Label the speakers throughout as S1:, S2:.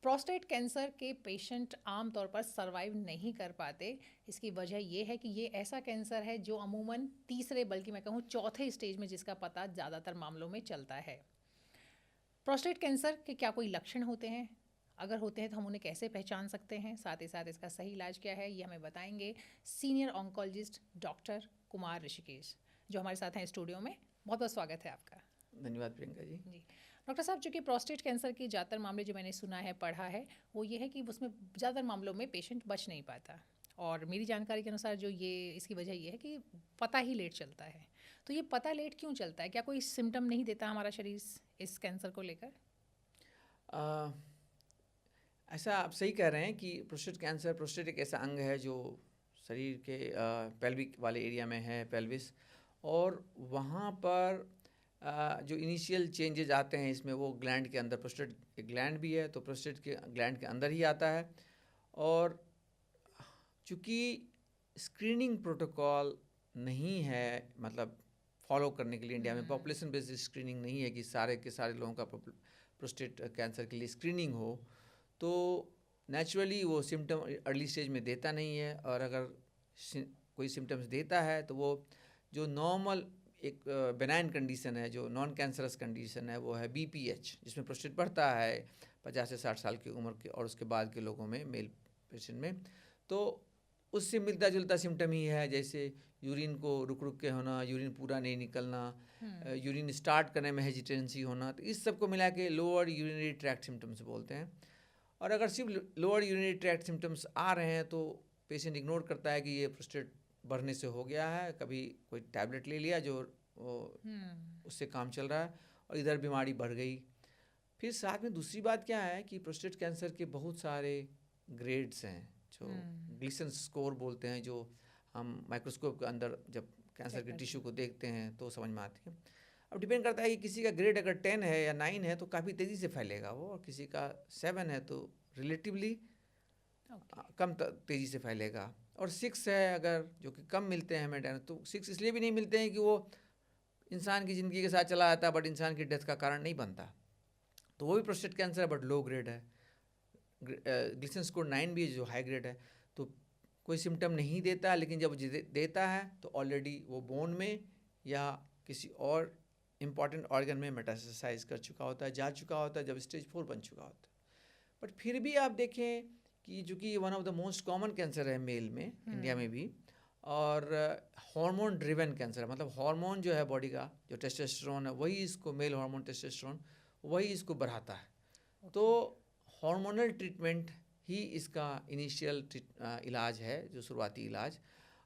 S1: Prostate cancer के patient आमतौर पर सर्वाइव नहीं कर पाते। इसकी वजह ये है कि ये ऐसा कैंसर है जो अमूमन तीसरे बल्कि मैं कहूँ चौथे स्टेज में जिसका पता ज़्यादातर मामलों में चलता है। प्रोस्टेट कैंसर के क्या कोई लक्षण होते हैं? अगर होते हैं तो हम उन्हें कैसे पहचान सकते हैं? साथ ही साथ इसका सही इलाज क्या है, ये हमें बताएंगे senior oncologist doctor Kumar Rishikesh, जो हमारे साथ हैं स्टूडियो में। बहुत बहुत स्वागत है आपका।
S2: धन्यवाद प्रियंका जी।
S1: जी डॉक्टर साहब, चूँकि प्रोस्टेट कैंसर के ज़्यादातर मामले जो मैंने सुना है, पढ़ा है, वो ये है कि उसमें ज़्यादातर मामलों में पेशेंट बच नहीं पाता। और मेरी जानकारी के अनुसार जो ये इसकी वजह ये है कि पता ही लेट चलता है। तो ये पता लेट क्यों चलता है? क्या कोई सिम्टम नहीं देता हमारा शरीर इस कैंसर को लेकर?
S2: अ, ऐसा आप सही कह रहे हैं कि प्रोस्टेट एक ऐसा अंग है जो शरीर के पेल्विक वाले एरिया में है, पेल्विस, और वहाँ पर जो इनिशियल चेंजेज आते हैं इसमें, वो ग्लैंड के अंदर, प्रोस्टेट एक ग्लैंड भी है तो प्रोस्टेट के ग्लैंड के अंदर ही आता है। और चूँकि स्क्रीनिंग प्रोटोकॉल नहीं है, मतलब फॉलो करने के लिए इंडिया में पॉपुलेशन बेस्ड स्क्रीनिंग नहीं है कि सारे के सारे लोगों का प्रोस्टेट कैंसर के लिए स्क्रीनिंग हो, तो नेचुरली वो सिम्टम अर्ली स्टेज में देता नहीं है। और अगर कोई सिम्टम्स देता है तो वो जो नॉर्मल एक बेनाइन कंडीशन है, जो नॉन कैंसरस कंडीशन है, वो है BPH, जिसमें प्रोस्टेट बढ़ता है 50 से 60 साल की उम्र के और उसके बाद के लोगों में, मेल पेशेंट में। तो उससे मिलता जुलता सिम्टम ही है, जैसे यूरिन को रुक रुक के होना, यूरिन पूरा नहीं निकलना, यूरिन स्टार्ट करने में हेजिटेंसी होना। तो इस सब को मिला के लोअर यूरिनरी ट्रैक्ट सिम्टम्स बोलते हैं। और अगर सिर्फ लोअर यूरिनरी ट्रैक्ट सिम्टम्स आ रहे हैं तो पेशेंट इग्नोर करता है कि ये प्रोस्टेट बढ़ने से हो गया है, कभी कोई टैबलेट ले लिया जो उससे काम चल रहा है, और इधर बीमारी बढ़ गई। फिर साथ में दूसरी बात क्या है कि प्रोस्टेट कैंसर के बहुत सारे ग्रेड्स हैं, जो ग्लिसन स्कोर बोलते हैं, जो हम माइक्रोस्कोप के अंदर जब कैंसर के टिश्यू को देखते हैं तो समझ में आती है। अब डिपेंड करता है कि किसी का ग्रेड अगर 10 है या 9 है तो काफ़ी तेज़ी से फैलेगा वो, और किसी का 7 है तो रिलेटिवली कम तेज़ी से फैलेगा। और 6 है अगर, जो कि कम मिलते हैं हमें, तो 6 इसलिए भी नहीं मिलते हैं कि वो इंसान की ज़िंदगी के साथ चला जाता है बट इंसान की डेथ का कारण नहीं बनता, तो वो भी प्रोस्टेट कैंसर है बट लो ग्रेड है। ग्लिसन स्कोर 9 भी है जो हाई ग्रेड है, तो कोई सिम्टम नहीं देता, लेकिन जब देता है तो ऑलरेडी वो बोन में या किसी और इम्पॉर्टेंट ऑर्गन में मेटास्टेसाइज कर चुका होता है, जा चुका होता है, जब स्टेज 4 बन चुका होता है। बट फिर भी आप देखें कि जो कि one of the most common cancer है मेल में, इंडिया में भी, और हार्मोन ड्रिवन कैंसर है, मतलब हार्मोन जो है बॉडी का, जो टेस्टोस्टेरोन है, वही इसको, मेल हार्मोन टेस्टोस्टेरोन, वही इसको बढ़ाता है। तो हार्मोनल ट्रीटमेंट ही इसका इनिशियल इलाज है, जो शुरुआती इलाज।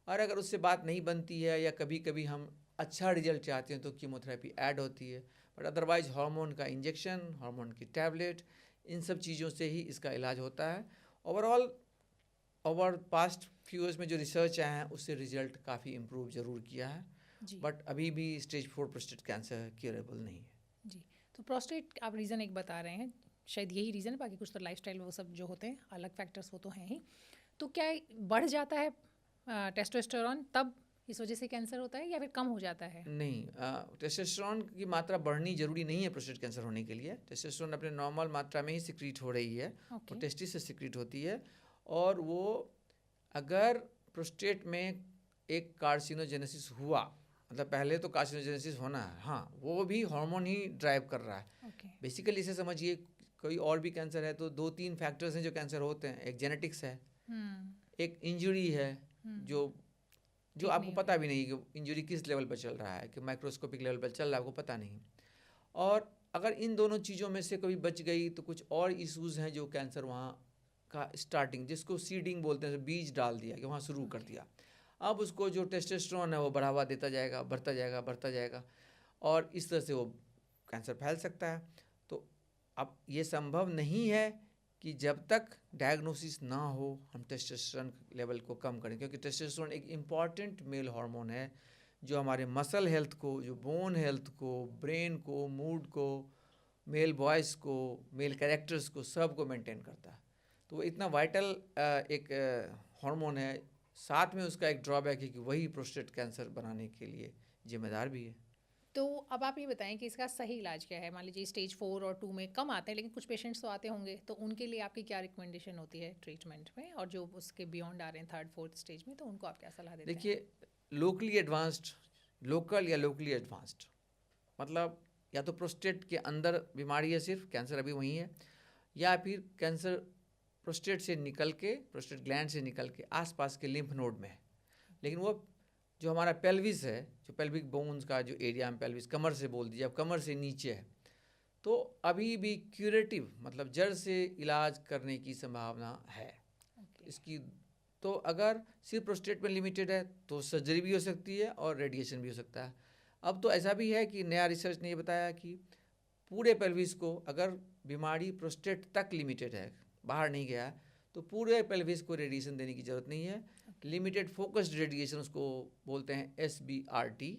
S2: और अगर उससे बात नहीं बनती है या कभी कभी हम अच्छा रिजल्ट चाहते हैं तो कीमोथेरेपी ऐड होती है, बट अदरवाइज हार्मोन का इंजेक्शन, हार्मोन की टैबलेट, इन सब चीज़ों से ही इसका इलाज होता है। Overall over past few years में जो रिसर्च आया है उससे रिजल्ट काफ़ी इम्प्रूव ज़रूर किया है, बट अभी भी स्टेज 4 प्रोस्टेट कैंसर क्यूरेबल नहीं है।
S1: जी, तो प्रोस्टेट आप रीज़न एक बता रहे हैं, शायद यही रीज़न है, बाकी कुछ तो लाइफस्टाइल वो सब जो होते हैं अलग फैक्टर्स वो तो हैं ही। तो क्या बढ़ जाता है टेस्टोस्टेरोन तब इस वजह से कैंसर होता है, या फिर कम हो जाता है?
S2: नहीं, टेस्टोस्टेरोन की मात्रा बढ़नी जरूरी नहीं है प्रोस्टेट कैंसर होने के लिए। टेस्टोस्टेरोन अपने नॉर्मल मात्रा में ही सिक्रीट हो रही है, वो टेस्टिस से सिक्रीट होती है। और वो अगर प्रोस्टेट में एक कार्सिनोजेनेसिस हुआ, मतलब पहले तो कार्सिनोजेनेसिस होना है, हाँ, वो भी हार्मोन ही ड्राइव कर रहा है। बेसिकली इसे समझिए, कोई और भी कैंसर है तो 2-3 फैक्टर्स हैं जो कैंसर होते हैं। एक जेनेटिक्स है, एक इंजरी है, जो आपको पता भी नहीं कि इंजरी किस लेवल पर चल रहा है, कि माइक्रोस्कोपिक लेवल पर चल रहा है, आपको पता नहीं। और अगर इन दोनों चीज़ों में से कभी बच गई तो कुछ और इश्यूज़ हैं जो कैंसर वहाँ का स्टार्टिंग, जिसको सीडिंग बोलते हैं, बीज डाल दिया कि वहाँ शुरू कर दिया। अब उसको जो टेस्टोस्टेरोन है वो बढ़ावा देता जाएगा, बढ़ता जाएगा, बढ़ता जाएगा, और इस तरह से वो कैंसर फैल सकता है। तो अब ये संभव नहीं है कि जब तक डायग्नोसिस ना हो हम टेस्टोस्टेरोन लेवल को कम करें, क्योंकि टेस्टोस्टेरोन एक इम्पॉर्टेंट मेल हार्मोन है जो हमारे मसल हेल्थ को, जो बोन हेल्थ को, ब्रेन को, मूड को, मेल वॉइस को, मेल कैरेक्टर्स को, सब को मेंटेन करता है। तो वो इतना वाइटल एक हार्मोन है। साथ में उसका एक ड्रॉबैक है कि वही प्रोस्टेट कैंसर बनाने के लिए जिम्मेदार भी है।
S1: तो अब आप ये बताएं कि इसका सही इलाज क्या है? मान लीजिए स्टेज 4 और 2 में कम आते हैं, लेकिन कुछ पेशेंट्स तो आते होंगे, तो उनके लिए आपकी क्या रिकमेंडेशन होती है ट्रीटमेंट में? और जो उसके बियॉन्ड आ रहे हैं 3rd 4th स्टेज में, तो उनको आप क्या सलाह देते हैं?
S2: देखिए, लोकली एडवांस्ड, लोकल या लोकली एडवांस्ड, मतलब या तो प्रोस्टेट के अंदर बीमारी है, सिर्फ कैंसर अभी वहीं है, या फिर कैंसर प्रोस्टेट से निकल के, प्रोस्टेट ग्लैंड से निकल के आसपास के लिम्फ नोड में है। लेकिन वो जो हमारा पेल्विस है, जो पेल्विक बोन्स का जो एरिया में, पेल्विस कमर से बोल दीजिए, अब कमर से नीचे है, तो अभी भी क्यूरेटिव मतलब जड़ से इलाज करने की संभावना है इसकी। तो अगर सिर्फ प्रोस्टेट में लिमिटेड है तो सर्जरी भी हो सकती है और रेडिएशन भी हो सकता है। अब तो ऐसा भी है कि नया रिसर्च ने ये बताया कि पूरे पेल्विस को, अगर बीमारी प्रोस्टेट तक लिमिटेड है, बाहर नहीं गया, तो पूरे पेल्विस को रेडिएशन देने की ज़रूरत नहीं है। लिमिटेड फोकस्ड रेडिएशन उसको बोलते हैं, SBRT,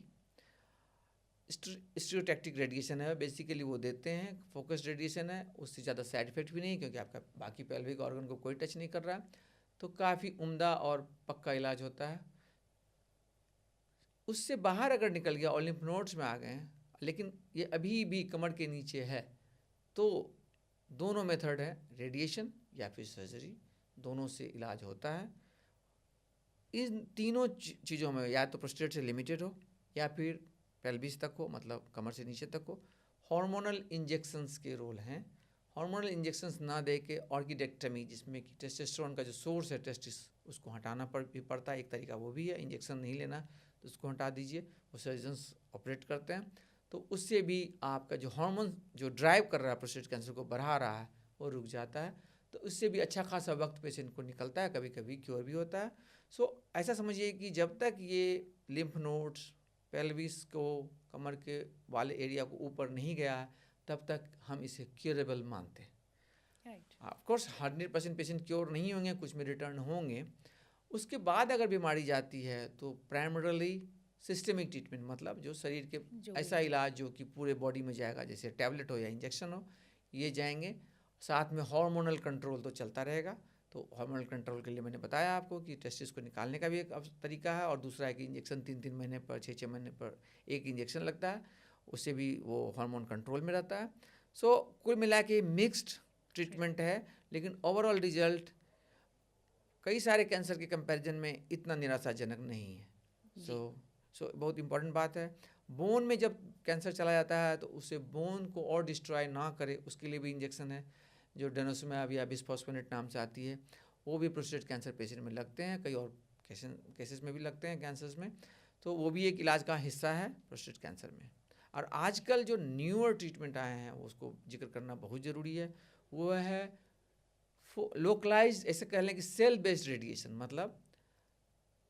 S2: स्टीरियोटैक्टिक रेडिएशन है बेसिकली, वो देते हैं। फोकस्ड रेडिएशन है, उससे ज़्यादा साइड इफेक्ट भी नहीं, क्योंकि आपका बाकी पेल्विक ऑर्गन को कोई टच नहीं कर रहा है, तो काफ़ी उम्दा और पक्का इलाज होता है। उससे बाहर अगर निकल गया और लिम्फ नोड्स में आ गए हैं, लेकिन ये अभी भी कमर के नीचे है, तो दोनों मेथड है, रेडिएशन या फिर सर्जरी, दोनों से इलाज होता है। इन तीनों चीज़ों में या तो प्रोस्टेट से लिमिटेड हो या फिर पेल्विस तक हो, मतलब कमर से नीचे तक हो। हार्मोनल इंजेक्शंस के रोल हैं। हार्मोनल इंजेक्शंस ना दे के ऑर्किडेक्टमी, जिसमें कि टेस्टोस्टेरोन का जो सोर्स है टेस्टिस, उसको हटाना भी पड़ता है, एक तरीका वो भी है। इंजेक्शन नहीं लेना तो उसको हटा दीजिए, वो सर्जन्स ऑपरेट करते हैं। तो उससे भी आपका जो हार्मोन जो ड्राइव कर रहा है प्रोस्टेट कैंसर को बढ़ा रहा है, वो रुक जाता है। तो उससे भी अच्छा खासा वक्त पेशेंट को निकलता है, कभी कभी क्योर भी होता है। सो ऐसा समझिए कि जब तक ये लिम्फ नोड्स पेल्विस को, कमर के वाले एरिया को ऊपर नहीं गया, तब तक हम इसे क्योरेबल मानते हैं। ऑफ कोर्स 100% पेशेंट क्योर नहीं होंगे, कुछ में रिटर्न होंगे। उसके बाद अगर बीमारी जाती है तो प्राइमरली सिस्टमिक ट्रीटमेंट, मतलब जो शरीर के ऐसा इलाज जो कि पूरे बॉडी में जाएगा, जैसे टैबलेट हो या इंजेक्शन हो, ये जाएंगे। साथ में हार्मोनल कंट्रोल तो चलता रहेगा। तो हार्मोनल कंट्रोल के लिए मैंने बताया आपको कि टेस्टिस को निकालने का भी एक तरीका है, और दूसरा है कि इंजेक्शन 3-3 महीने पर, 6-6 महीने पर एक इंजेक्शन लगता है, उससे भी वो हार्मोन कंट्रोल में रहता है। सो कुल मिला के मिक्स्ड ट्रीटमेंट है, लेकिन ओवरऑल रिजल्ट कई सारे कैंसर के कंपैरिजन में इतना निराशाजनक नहीं है। सो बहुत इंपॉर्टेंट बात है, बोन में जब कैंसर चला जाता है तो उससे बोन को और डिस्ट्रॉय ना करे, उसके लिए भी इंजेक्शन है, जो डेनोसुमेब या बिस्फोस्फोनेट नाम से आती है, वो भी प्रोस्टेट कैंसर पेशेंट में लगते हैं, कई और केसेस में भी लगते हैं कैंसर्स में। तो वो भी एक इलाज का हिस्सा है प्रोस्टेट कैंसर में। और आजकल जो न्यूअर ट्रीटमेंट आए हैं उसको जिक्र करना बहुत ज़रूरी है। वो है लोकलाइज, ऐसे कह लें कि सेल बेस्ड रेडिएशन, मतलब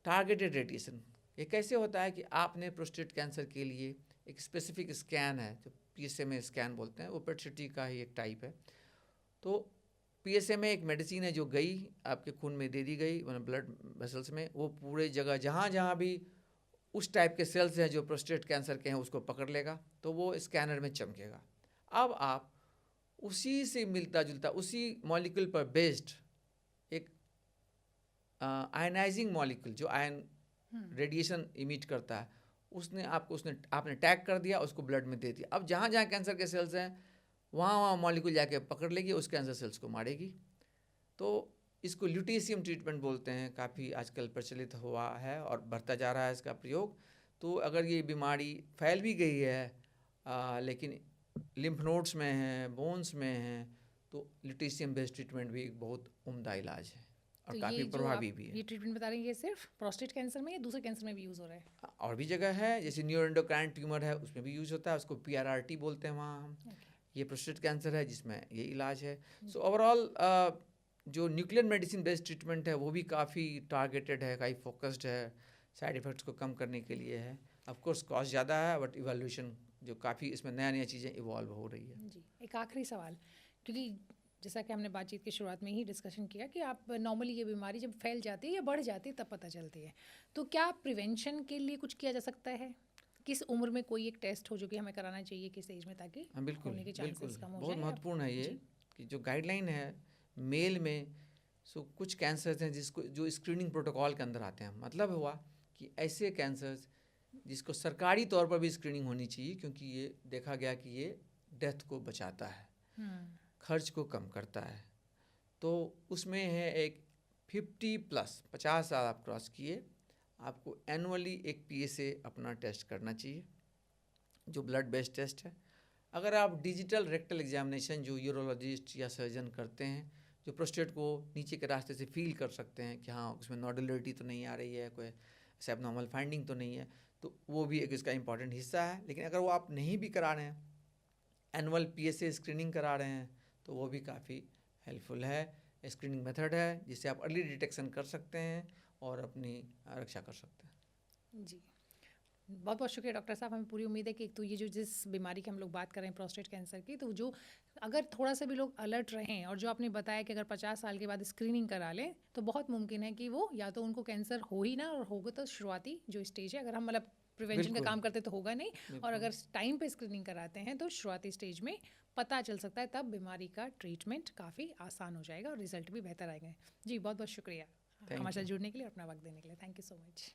S2: टारगेटेड रेडिएशन। ये कैसे होता है कि आपने प्रोस्टेट कैंसर के लिए एक स्पेसिफिक स्कैन है, जो PSMA स्कैन बोलते हैं, वो पेट का ही एक टाइप है। तो PSMA एक मेडिसिन है जो गई आपके खून में दे दी गई, मतलब ब्लड वेसल्स में, वो पूरे जगह जहाँ जहाँ भी उस टाइप के सेल्स हैं जो प्रोस्टेट कैंसर के हैं उसको पकड़ लेगा, तो वो स्कैनर में चमकेगा। अब आप उसी से मिलता जुलता, उसी मॉलिक्यूल पर बेस्ड एक आयनाइजिंग मॉलिक्यूल जो आयन रेडिएशन इमिट करता है, आपने टैग कर दिया, उसको ब्लड में दे दिया। अब जहाँ जहाँ कैंसर के सेल्स हैं वहाँ मॉलिक्यूल जाके पकड़ लेगी, उस कैंसर सेल्स को मारेगी। तो इसको ल्यूटेशियम ट्रीटमेंट बोलते हैं, काफ़ी आजकल प्रचलित हुआ है और बढ़ता जा रहा है इसका प्रयोग। तो अगर ये बीमारी फैल भी गई है लेकिन लिम्फ नोड्स में है, बोन्स में है, तो ल्यूटेशियम बेस्ड ट्रीटमेंट भी एक बहुत उम्दा इलाज है और
S1: तो
S2: काफ़ी प्रभावी भी है।
S1: ये ट्रीटमेंट बता रहे हैं, ये सिर्फ प्रोस्टेट कैंसर में या दूसरे कैंसर में भी यूज़ हो रहा है?
S2: और भी जगह है, जैसे न्यूरोएंडोक्राइन ट्यूमर है, उसमें भी यूज़ होता है, उसको PRRT बोलते हैं वहाँ हम। ये प्रोस्टेट कैंसर है जिसमें ये इलाज है। सो ओवरऑल जो न्यूक्लियर मेडिसिन बेस्ड ट्रीटमेंट है वो भी काफ़ी टारगेटेड है, काफ़ी फोकस्ड है, साइड इफ़ेक्ट्स को कम करने के लिए है। ऑफ कोर्स कॉस्ट ज़्यादा है, बट इवोल्यूशन जो काफ़ी इसमें नया नया चीज़ें इवॉल्व हो रही है।
S1: जी, एक आखिरी सवाल, क्योंकि जैसा कि हमने बातचीत की शुरुआत में ही डिस्कशन किया कि आप नॉर्मली ये बीमारी जब फैल जाती है या बढ़ जाती है तब पता चलती है, तो क्या प्रिवेंशन के लिए कुछ किया जा सकता है? किस उम्र में कोई एक टेस्ट हो जो कि हमें कराना चाहिए किस एज में, ताकि
S2: बिल्कुल
S1: होने के चांसेस कम हो
S2: बहुत
S1: जाए?
S2: महत्वपूर्ण है ये कि जो गाइडलाइन है मेल में, कुछ कैंसर्स हैं जिसको जो स्क्रीनिंग प्रोटोकॉल के अंदर आते हैं। मतलब हुआ कि ऐसे कैंसर्स जिसको सरकारी तौर पर भी स्क्रीनिंग होनी चाहिए, क्योंकि ये देखा गया कि ये डेथ को बचाता है, खर्च को कम करता है। तो उसमें है एक 50 साल आप क्रॉस किए, आपको एनुअली एक PSA अपना टेस्ट करना चाहिए, जो ब्लड बेस्ड टेस्ट है। अगर आप डिजिटल रेक्टल एग्जामिनेशन जो यूरोलॉजिस्ट या सर्जन करते हैं, जो प्रोस्टेट को नीचे के रास्ते से फील कर सकते हैं कि हाँ उसमें नोडुलरिटी तो नहीं आ रही है, कोई ऐसे एबनॉर्मल फाइंडिंग तो नहीं है, तो वो भी एक इसका इंपॉर्टेंट हिस्सा है। लेकिन अगर वो आप नहीं भी करा रहे हैं, एनुअल PSA स्क्रीनिंग करा रहे हैं, तो वो भी काफ़ी हेल्पफुल है। स्क्रीनिंग मेथड है जिससे आप अर्ली डिटेक्शन कर सकते हैं और अपनी रक्षा कर सकते हैं।
S1: जी, बहुत बहुत शुक्रिया डॉक्टर साहब। हमें पूरी उम्मीद है कि एक तो ये जो जिस बीमारी की हम लोग बात कर रहे हैं प्रोस्टेट कैंसर की, तो जो अगर थोड़ा सा भी लोग अलर्ट रहें, और जो आपने बताया कि अगर 50 साल के बाद स्क्रीनिंग करा लें तो बहुत मुमकिन है कि वो या तो उनको कैंसर हो ही ना, और होगा तो शुरुआती जो स्टेज है, अगर हम मतलब प्रिवेंशन का काम करते तो होगा नहीं, और अगर टाइम पे स्क्रीनिंग कराते हैं तो शुरुआती स्टेज में पता चल सकता है, तब बीमारी का ट्रीटमेंट काफ़ी आसान हो जाएगा और रिजल्ट भी बेहतर आएंगे। जी बहुत बहुत शुक्रिया हमारे साथ जुड़ने के लिए और अपना वक्त देने के लिए। Thank you so much.